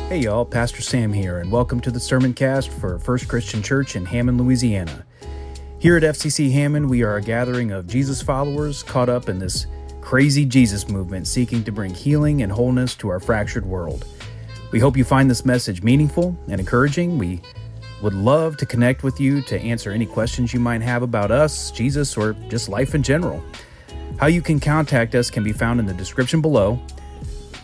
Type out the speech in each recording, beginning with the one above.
Hey y'all, Pastor Sam here, and welcome to the Sermon Cast for First Christian Church in Hammond, Louisiana. Here at FCC Hammond, we are a gathering of Jesus followers caught up in this crazy Jesus movement seeking to bring healing and wholeness to our fractured world. We hope you find this message meaningful and encouraging. We would love to connect with you to answer any questions you might have about us, Jesus, or just life in general. How you can contact us can be found in the description below.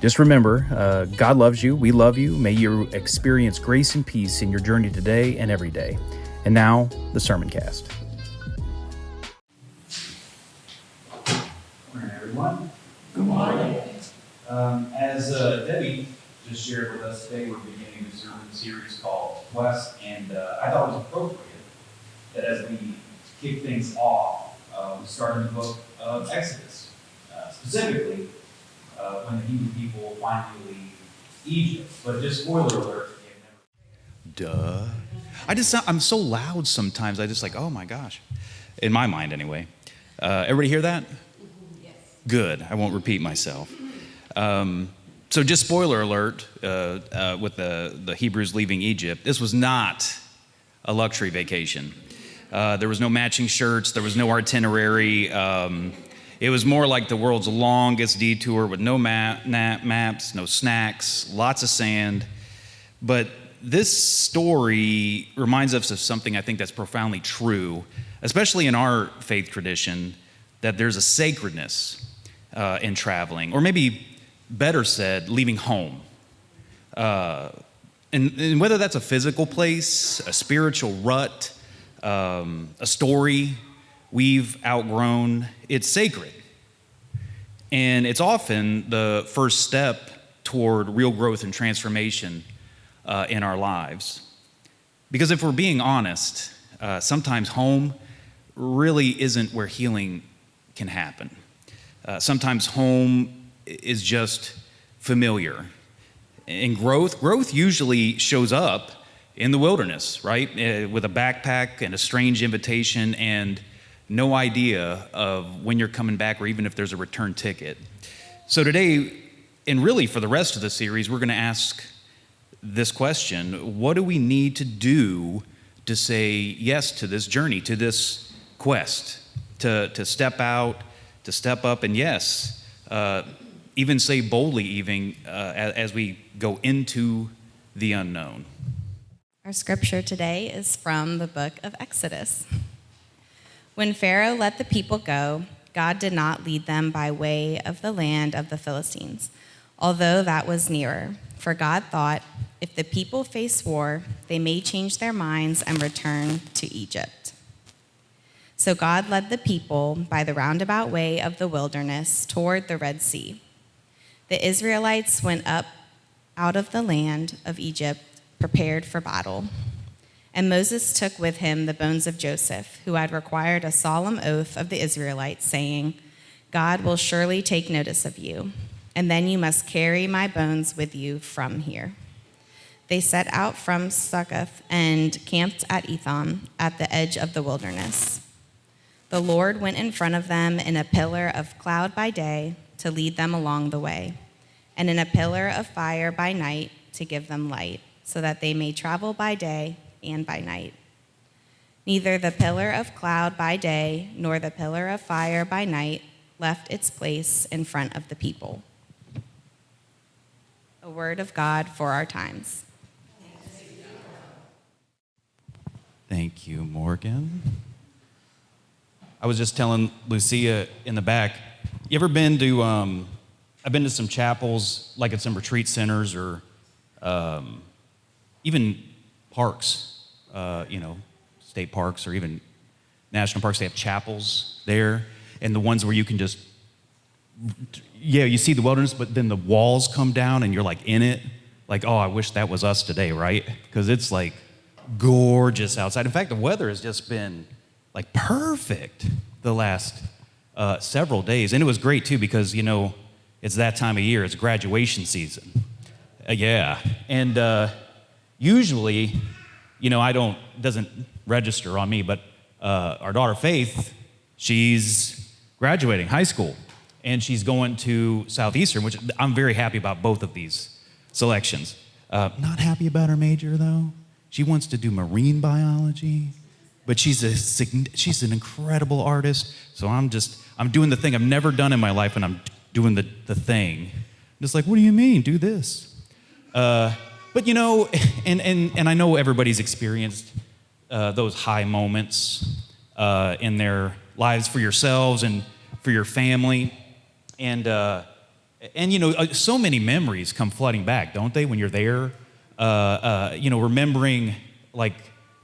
Just remember, God loves you, we love you. May you experience grace and peace in your journey today and every day. And now, the Sermon Cast. Good morning, everyone. Good morning. As Debbie just shared with us today, we're beginning a sermon series called Quest, and I thought it was appropriate that as we kick things off, we start in the book of Exodus, specifically when the Hebrew people finally leave Egypt. But just spoiler alert, Duh. I'm so loud sometimes. I just like, oh my gosh. In my mind, anyway. Everybody hear that? Yes. Good. I won't repeat myself. So just spoiler alert, with the Hebrews leaving Egypt, this was not a luxury vacation. There was no matching shirts. There was no itinerary. It was more like the world's longest detour with no maps, no snacks, lots of sand. But this story reminds us of something I think that's profoundly true, especially in our faith tradition, that there's a sacredness in traveling, or maybe better said, leaving home. And whether that's a physical place, a spiritual rut, a story we've outgrown, it's sacred. And it's often the first step toward real growth and transformation in our lives. Because if we're being honest, sometimes home really isn't where healing can happen. Sometimes home is just familiar. And growth usually shows up in the wilderness, right? With a backpack and a strange invitation and no idea of when you're coming back or even if there's a return ticket. So today, and really for the rest of the series, we're going to ask this question: what do we need to do to say yes to this journey, to this quest, to step out, to step up, and yes, even say boldly even as we go into the unknown? Our scripture today is from the book of Exodus. When Pharaoh let the people go, God did not lead them by way of the land of the Philistines, although that was nearer. For God thought, if the people face war, they may change their minds and return to Egypt. So God led the people by the roundabout way of the wilderness toward the Red Sea. The Israelites went up out of the land of Egypt, prepared for battle. And Moses took with him the bones of Joseph, who had required a solemn oath of the Israelites, saying, God will surely take notice of you, and then you must carry my bones with you from here. They set out from Succoth and camped at Etham at the edge of the wilderness. The Lord went in front of them in a pillar of cloud by day to lead them along the way, and in a pillar of fire by night to give them light, so that they may travel by day and by night. Neither the pillar of cloud by day nor the pillar of fire by night left its place in front of the people. A word of God for our times. Thank you, Morgan. I was just telling Lucia in the back, you ever been to, I've been to some chapels, like at some retreat centers or even parks, state parks or even national parks. They have chapels there, and the ones where you can just, you see the wilderness, but then the walls come down and you're like in it. Like, oh, I wish that was us today, right? Because it's like gorgeous outside. In fact, the weather has just been like perfect the last several days. And it was great too, because, it's that time of year. It's graduation season. Yeah. And usually, doesn't register on me, but our daughter Faith, she's graduating high school, and she's going to Southeastern, which I'm very happy about both of these selections. Not happy about her major, though. She wants to do marine biology, but she's an incredible artist. So I'm doing the thing I've never done in my life, and I'm doing the thing. I'm just like, what do you mean? Do this. But you know, and I know everybody's experienced those high moments in their lives for yourselves and for your family, and you know, so many memories come flooding back, don't they? When you're there, you know, remembering like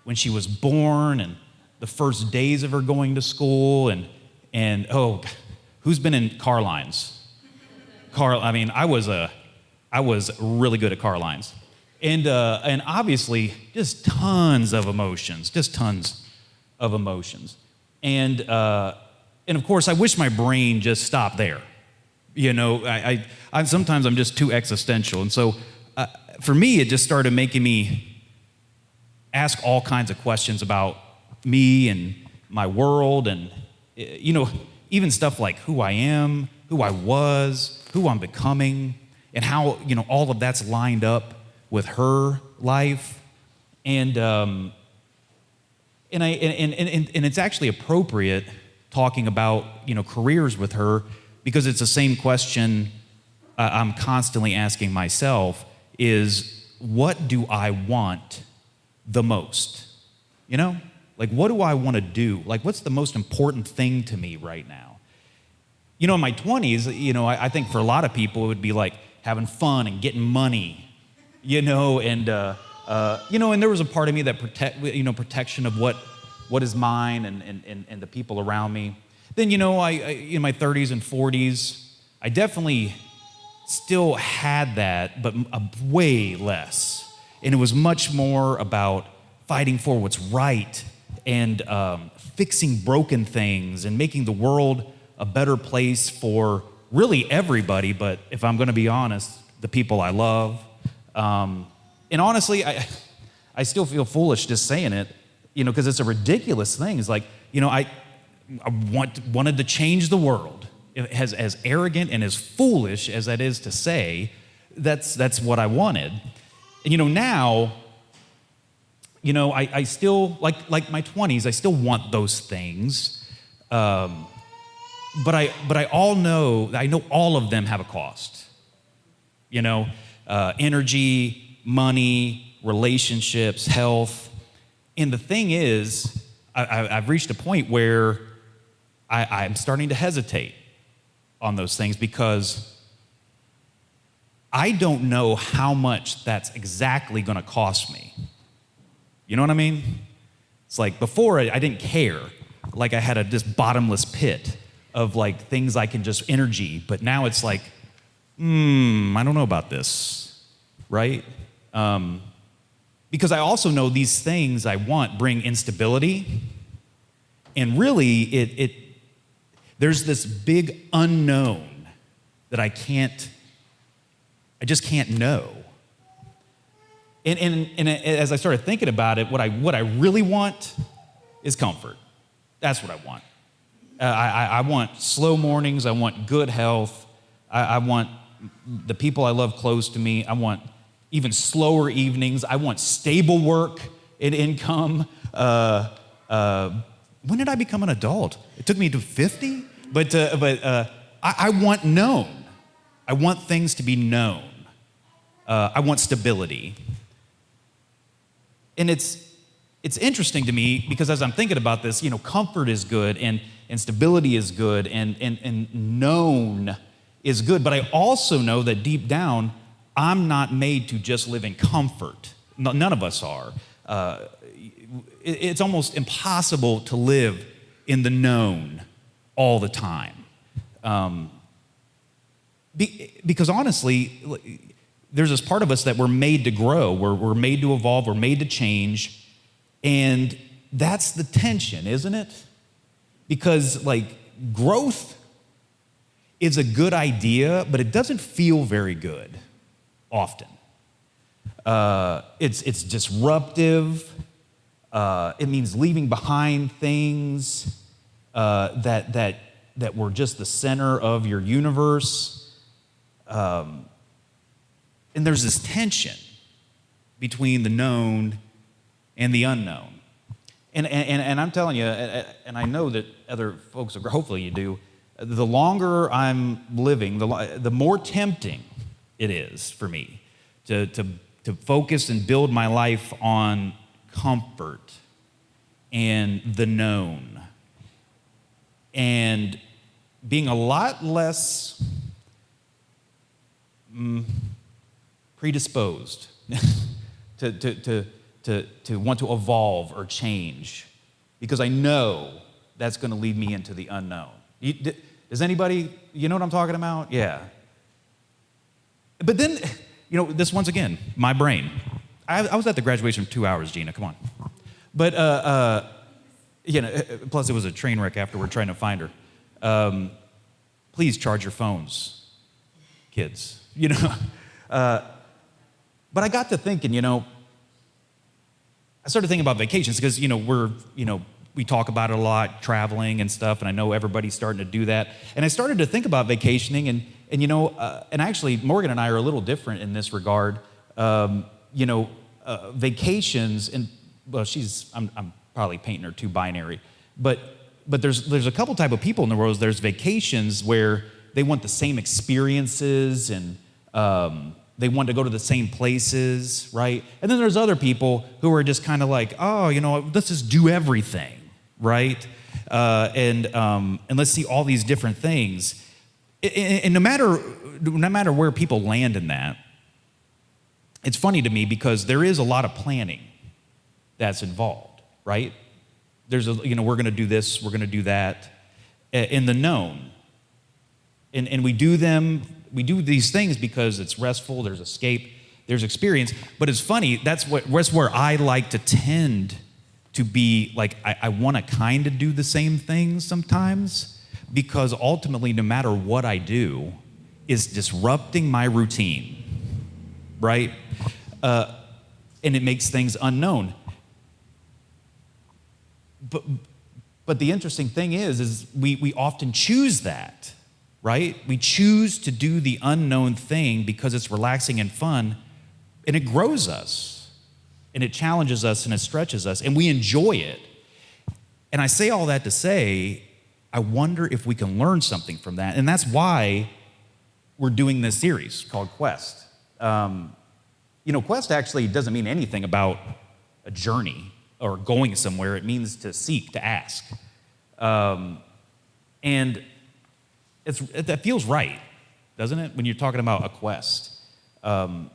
when she was born and the first days of her going to school, and oh, who's been in car lines? I mean, I was really good at car lines, and obviously just tons of emotions, and of course I wish my brain just stopped there. You know, I sometimes I'm just too existential, and so for me, it just started making me ask all kinds of questions about me and my world, and you know, even stuff like who I am, who I was, who I'm becoming, and how, you know, all of that's lined up with her life, and it's actually appropriate talking about, you know, careers with her, because it's the same question I'm constantly asking myself is, what do I want the most? You know? Like, what do I want to do? Like, what's the most important thing to me right now? You know, in my 20s, you know, I think for a lot of people, it would be like having fun and getting money, you know, and, you know, and there was a part of me that protection of what is mine and the people around me. Then, you know, I in my 30s and 40s, I definitely still had that, but way less. And it was much more about fighting for what's right and fixing broken things and making the world a better place for really everybody, but if I'm going to be honest, the people I love. And honestly, I still feel foolish just saying it, you know, because it's a ridiculous thing. It's like, you know, I wanted to change the world. As arrogant and as foolish as that is to say, that's what I wanted. And you know, now, you know, I still like my 20s. I still want those things, but I know all of them have a cost. You know, energy, money, relationships, health. And the thing is, I've reached a point where I'm starting to hesitate on those things, because I don't know how much that's exactly going to cost me. You know what I mean? It's like before I didn't care. Like I had this bottomless pit of like things I can just energy, but now it's like, I don't know about this, right? Because I also know these things I want bring instability, and really there's this big unknown that I just can't know. And as I started thinking about it, what I really want is comfort. That's what I want. I want slow mornings. I want good health. I want the people I love close to me. I want even slower evenings. I want stable work and income. When did I become an adult? It took me to 50, but I want known. I want things to be known. I want stability. And it's interesting to me, because as I'm thinking about this, you know, comfort is good and stability is good and known is good, but I also know that deep down, I'm not made to just live in comfort. None of us are. It's almost impossible to live in the known all the time. Because honestly, there's this part of us that we're made to grow, we're made to evolve, we're made to change, and that's the tension, isn't it? Because like growth is a good idea, but it doesn't feel very good often. It's disruptive. It means leaving behind things that were just the center of your universe. And there's this tension. between the known and the unknown. And I'm telling you, and I know that other folks, hopefully you do, the longer I'm living, the more tempting it is for me to focus and build my life on comfort and the known, and being a lot less predisposed to want to evolve or change, because I know that's going to lead me into the unknown. Does anybody, you know what I'm talking about? Yeah. But then, this once again, my brain. I was at the graduation for 2 hours, Gina, come on. But, plus it was a train wreck afterward trying to find her. Please charge your phones, kids. But I got to thinking, I started thinking about vacations because, we talk about it a lot, traveling and stuff, and I know everybody's starting to do that. And I started to think about vacationing, and actually Morgan and I are a little different in this regard. Vacations, and well, I'm probably painting her too binary, but there's a couple type of people in the world. There's vacations where they want the same experiences and they want to go to the same places, right? And then there's other people who are just kind of like, let's just do everything, right? And let's see all these different things. And no matter where people land in that, it's funny to me because there is a lot of planning that's involved, right? There's we're going to do this, we're going to do that, in the known, and we do these things because it's restful. There's escape, there's experience. But it's funny. That's where I like to tend to be like I want to kind of do the same things sometimes, because ultimately, no matter what I do, is disrupting my routine, right? And it makes things unknown. But the interesting thing is we often choose that, right? We choose to do the unknown thing because it's relaxing and fun, and it grows us, and it challenges us, and it stretches us, and we enjoy it. And I say all that to say, I wonder if we can learn something from that, and that's why we're doing this series called Quest. Quest actually doesn't mean anything about a journey or going somewhere. It means to seek, to ask. And that feels right, doesn't it, when you're talking about a quest? And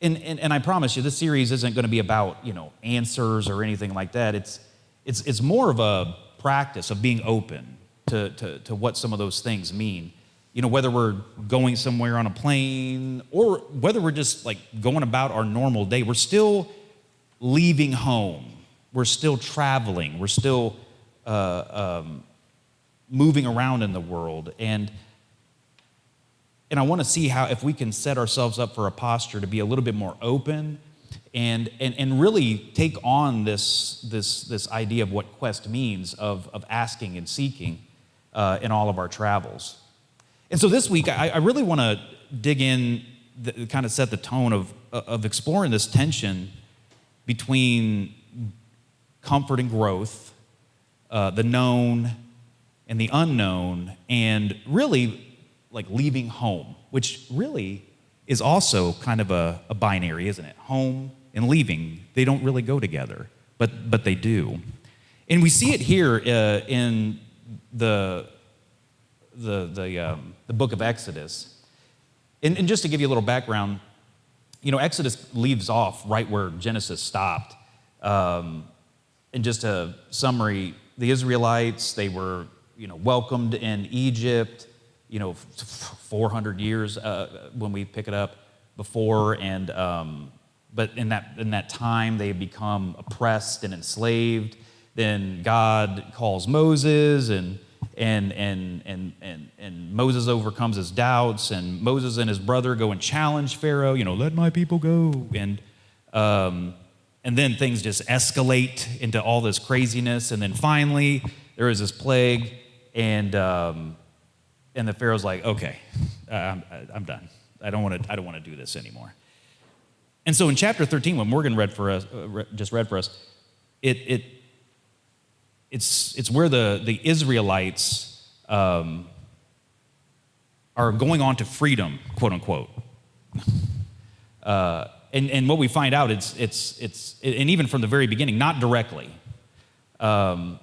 I promise you, this series isn't going to be about, answers or anything like that. It's more of a practice of being open to what some of those things mean. Whether we're going somewhere on a plane or whether we're just like going about our normal day, we're still leaving home. We're still traveling. We're still moving around in the world. And I want to see how, if we can set ourselves up for a posture to be a little bit more open and really take on this idea of what quest means of asking and seeking in all of our travels. And so this week, I really want to dig in, kind of set the tone of exploring this tension between comfort and growth, the known and the unknown, and really like leaving home, which really is also kind of a binary, isn't it? Home and leaving, they don't really go together, but they do. And we see it here in the book of Exodus. And just to give you a little background, Exodus leaves off right where Genesis stopped. And just a summary, the Israelites, they were, welcomed in Egypt, 400 years when we pick it up before, and but in that time they had become oppressed and enslaved. Then God calls Moses, and Moses overcomes his doubts, and Moses and his brother go and challenge Pharaoh, let my people go. And then things just escalate into all this craziness. And then finally there is this plague, and the Pharaoh's like, okay, I'm done. I don't want to do this anymore. And so in chapter 13, when Morgan read for us, just read for us, it's where the Israelites are going on to freedom, quote unquote. And what we find out, it's and even from the very beginning, not directly. And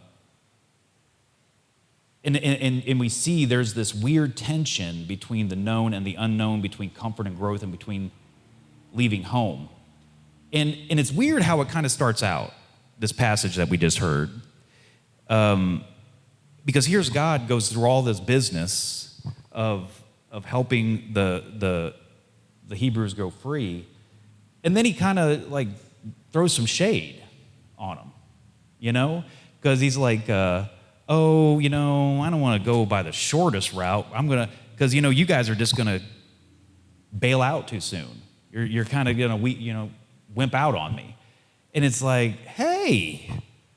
we see there's this weird tension between the known and the unknown, between comfort and growth, and between leaving home. And it's weird how it kind of starts out, this passage that we just heard. Because here's God goes through all this business of helping the Hebrews go free. And then he kind of like throws some shade on them, you know? Because he's like, I don't want to go by the shortest route. Because, you guys are just going to bail out too soon. You're kind of going to, wimp out on me. And it's like, hey,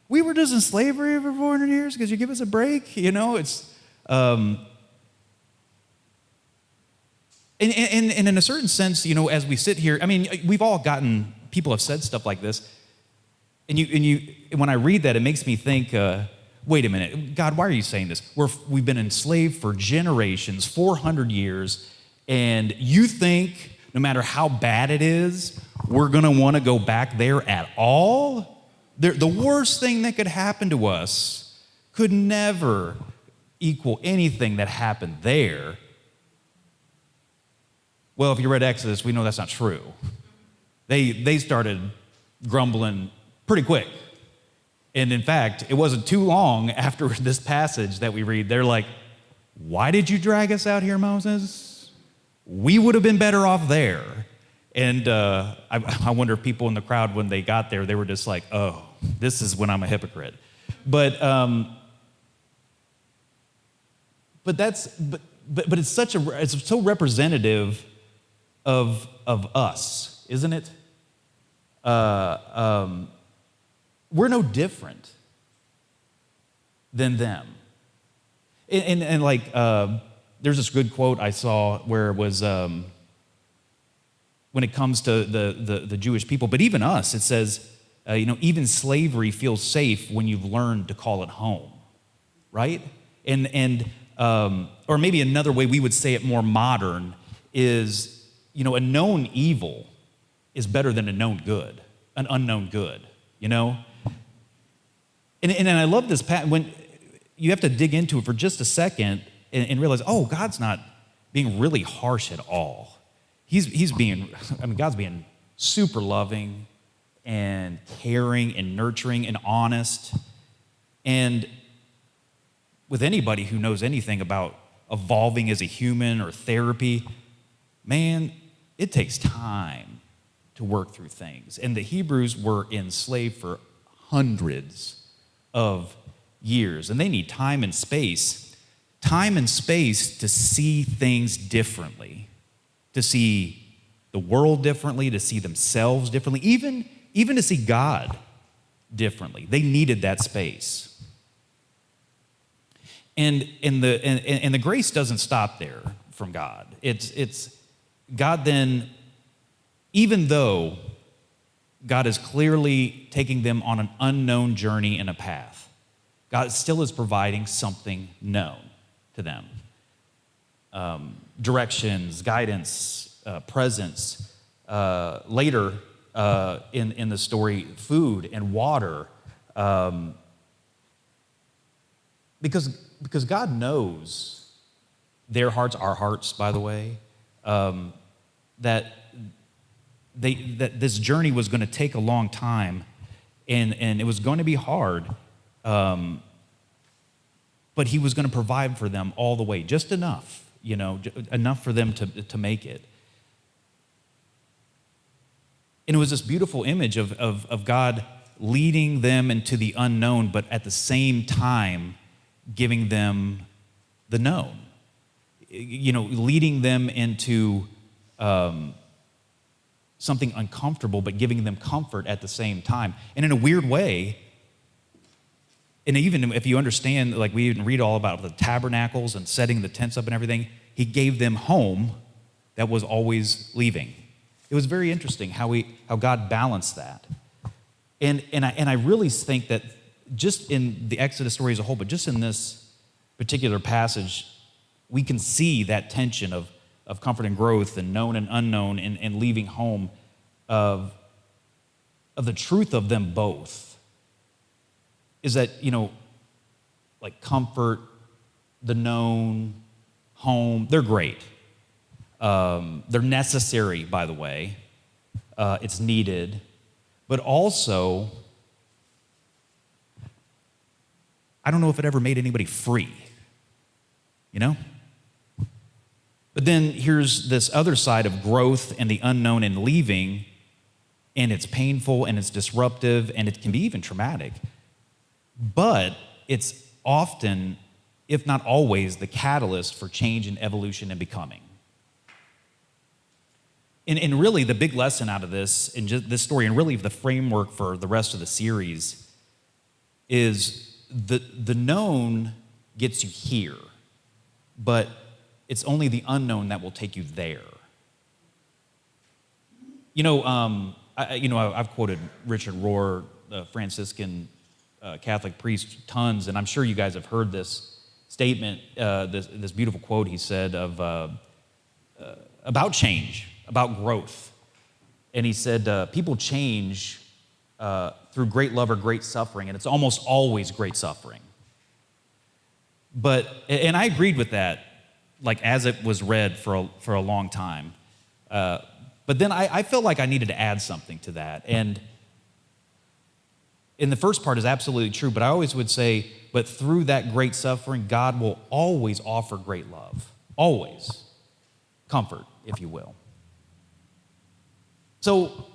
we were just in slavery for 400 years. Could you give us a break? It's, and in a certain sense, as we sit here, I mean, we've all people have said stuff like this. And when I read that, it makes me think, wait a minute, God, why are you saying this? We've been enslaved for generations, 400 years, and you think no matter how bad it is, we're going to want to go back there at all? The worst thing that could happen to us could never equal anything that happened there. Well, if you read Exodus, we know that's not true. They started grumbling pretty quick. And in fact, it wasn't too long after this passage that we read, they're like, why did you drag us out here, Moses? We would have been better off there. And I wonder if people in the crowd, when they got there, they were just like, oh, this is when I'm a hypocrite. But it's so representative of us, isn't it? We're no different than them. And there's this good quote I saw where it was, when it comes to the Jewish people, but even us, it says, even slavery feels safe when you've learned to call it home, right? Or maybe another way we would say it more modern is, a known evil is better than an unknown good, And I love this, when you have to dig into it for just a second and realize, oh, God's not being really harsh at all. God's being super loving and caring and nurturing and honest. And with anybody who knows anything about evolving as a human or therapy, man, it takes time to work through things. And the Hebrews were enslaved for hundreds of years, and they need time and space to see things differently, to see the world differently, to see themselves differently, even to see God differently. They needed that space. And the grace doesn't stop there from God. It's God then, even though God is clearly taking them on an unknown journey and a path, God still is providing something known to them. Directions, guidance, presence. Later in the story, food and water. Because God knows their hearts, our hearts, by the way, that this journey was going to take a long time, and it was going to be hard, but He was going to provide for them all the way, just enough, enough for them to make it. And it was this beautiful image of God leading them into the unknown, but at the same time giving them the known. Leading them into something uncomfortable, but giving them comfort at the same time. And in a weird way, and even if you understand, like we even read all about the tabernacles and setting the tents up and everything, He gave them home that was always leaving. It was very interesting how God balanced that. And I really think that just in the Exodus story as a whole, but just in this particular passage, we can see that tension of comfort and growth and known and unknown and leaving home, of the truth of them both is that, like comfort, the known, home, they're great. They're necessary, by the way. It's needed. But also, I don't know if it ever made anybody free, But then here's this other side of growth and the unknown and leaving, and it's painful and it's disruptive and it can be even traumatic. But it's often, if not always, the catalyst for change and evolution and becoming. And really, the big lesson out of this, and just this story, and really the framework for the rest of the series, is the known gets you here, but it's only the unknown that will take you there. I've quoted Richard Rohr, the Franciscan Catholic priest, tons, and I'm sure you guys have heard this statement, this beautiful quote he said about change, about growth. And he said, people change through great love or great suffering, and it's almost always great suffering. And I agreed with that, like as it was read for a long time. But then I felt like I needed to add something to that. And the first part is absolutely true, but I always would say, but through that great suffering, God will always offer great love. Always. Comfort, if you will. So,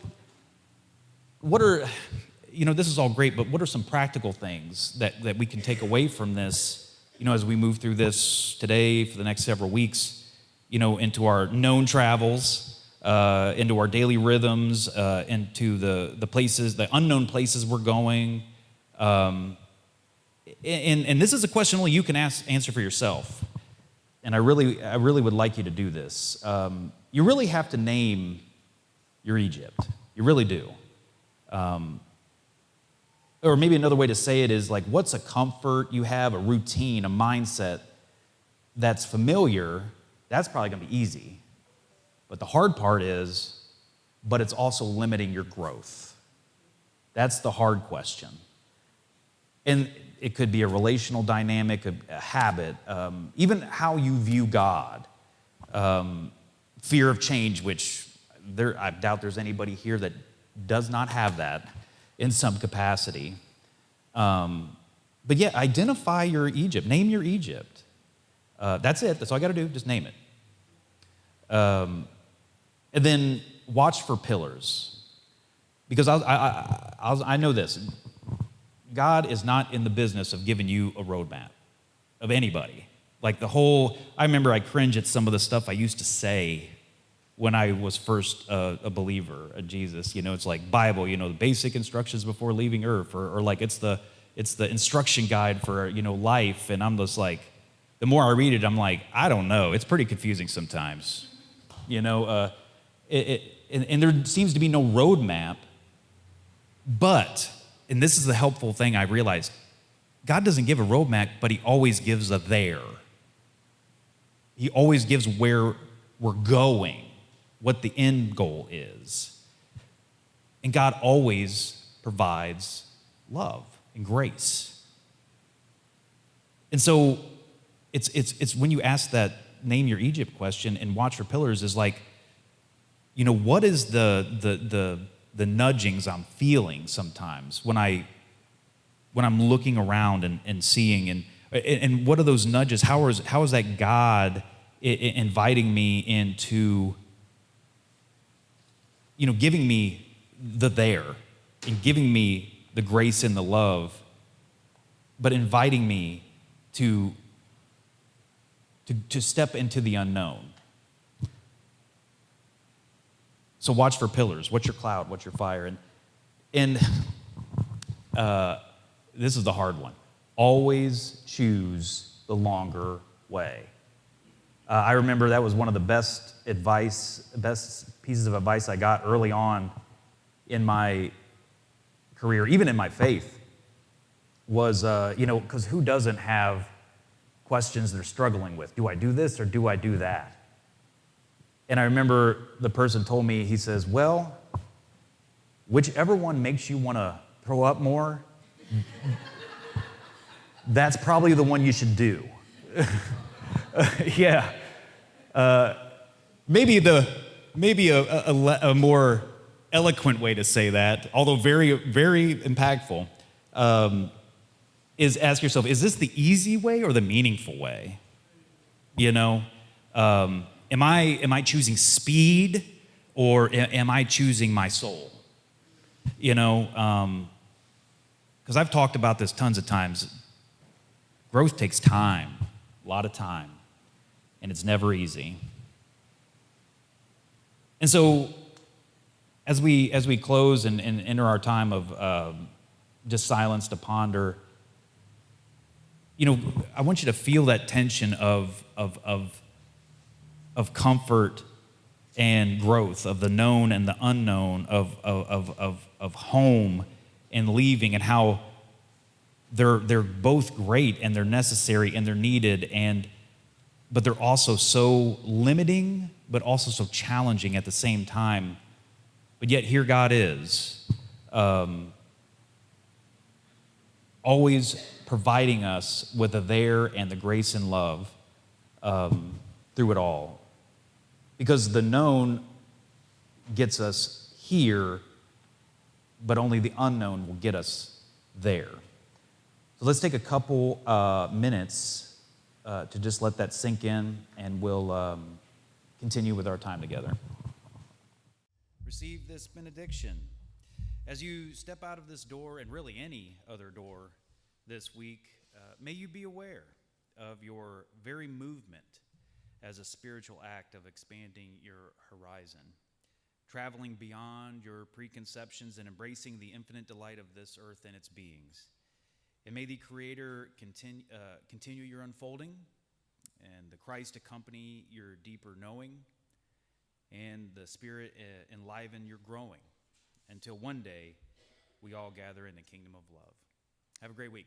this is all great, but what are some practical things that we can take away from this, as we move through this today, for the next several weeks, into our known travels, into our daily rhythms, into the places, the unknown places we're going. And this is a question only you can answer for yourself. And I really would like you to do this. You really have to name your Egypt. You really do. Or maybe another way to say it is like, what's a comfort you have, a routine, a mindset that's familiar? That's probably going to be easy. But the hard part is, but it's also limiting your growth. That's the hard question. And it could be a relational dynamic, a habit, even how you view God, fear of change, which I doubt there's anybody here that does not have that in some capacity. But yeah, identify your Egypt. Name your Egypt. That's it. That's all I got to do. Just name it. And then watch for pillars. Because I know this. God is not in the business of giving you a roadmap of anybody. Like I remember I cringe at some of the stuff I used to say when I was first a believer of Jesus. It's like Bible, the basic instructions before leaving earth, or like it's the instruction guide for, life. And I'm just like, the more I read it, I'm like, I don't know. It's pretty confusing sometimes. And there seems to be no roadmap, but, and this is the helpful thing I realized, God doesn't give a roadmap, but he always gives a there. He always gives where we're going, what the end goal is. And God always provides love and grace. And so it's when you ask that name your Egypt question and watch for pillars is like, what is the nudgings I'm feeling sometimes when I'm looking around and seeing and what are those nudges? How is that God inviting me into, giving me the there and giving me the grace and the love, but inviting me to step into the unknown. So watch for pillars. What's your cloud? What's your fire? And this is the hard one. Always choose the longer way. I remember that was one of the best pieces of advice I got early on in my career, even in my faith, was, because who doesn't have questions they're struggling with? Do I do this or do I do that? And I remember the person told me, he says, well, whichever one makes you want to throw up more, that's probably the one you should do. Yeah. Maybe a more eloquent way to say that, although very, very impactful, is ask yourself, is this the easy way or the meaningful way? Am I choosing speed or am I choosing my soul? Because I've talked about this tons of times. Growth takes time, a lot of time, and it's never easy. And so, as we close and enter our time of just silence to ponder, I want you to feel that tension of comfort and growth, of the known and the unknown, of home and leaving, and how they're both great and they're necessary and they're needed, but they're also so limiting, but also so challenging at the same time. But yet here God is, always providing us with the there and the grace and love through it all. Because the known gets us here, but only the unknown will get us there. So let's take a couple minutes to just let that sink in, and we'll continue with our time together. Receive this benediction. As you step out of this door, and really any other door this week, may you be aware of your very movement as a spiritual act of expanding your horizon, traveling beyond your preconceptions and embracing the infinite delight of this earth and its beings. And may the Creator continue your unfolding, and the Christ accompany your deeper knowing, and the Spirit enliven your growing, until one day we all gather in the kingdom of love. Have a great week.